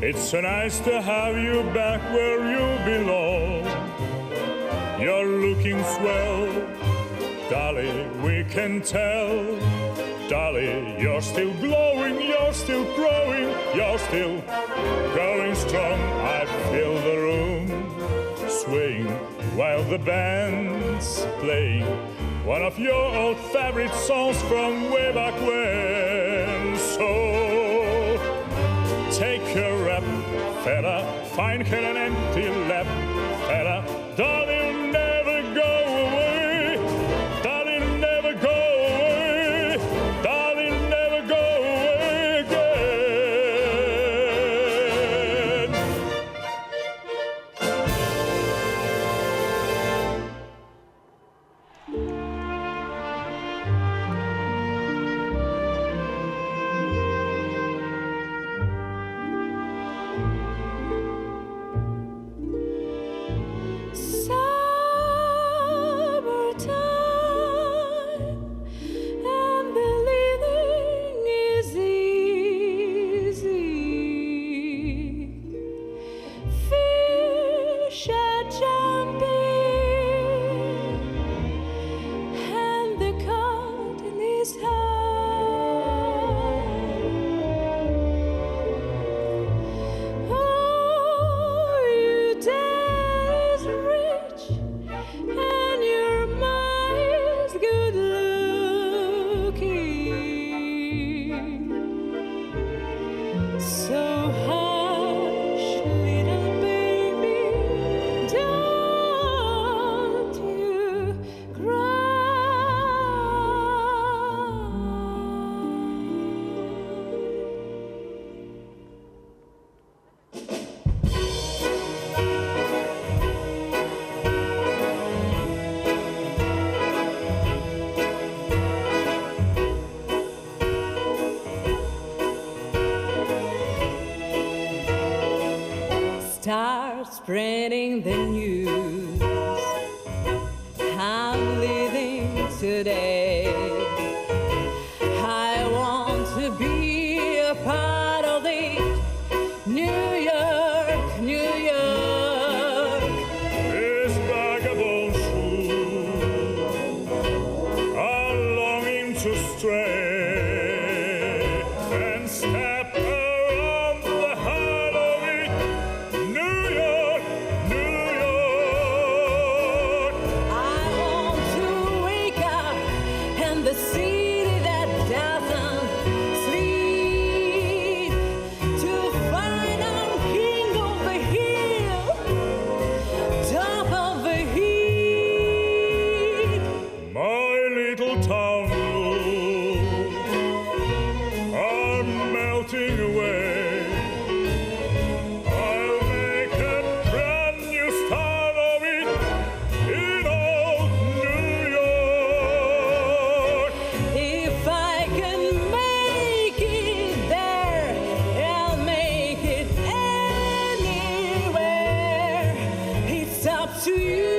It's so nice to have you back where you belong. You're looking swell, Dolly, we can tell. Dolly, you're still glowing, you're still growing, you're still going strong. I feel the room swaying while the band's playing one of your old favorite songs from way back when. So take a rap, fella, find her an empty lap, fella. Darling, never go away. Darling, never go away. Darling, never go away again. Start spreading the news. I'm living today. I want to be a part of it. New York, New York. This vagabond shoes are longing to stray and step around the heart of it. New York, New York. I want to wake up in the city that doesn't sleep, to find I'm king of the hill, top of the heap. My little town blues are melting away. I'll make a brand new start of it in old New York. If I can make it there, I'll make it anywhere. It's up to you.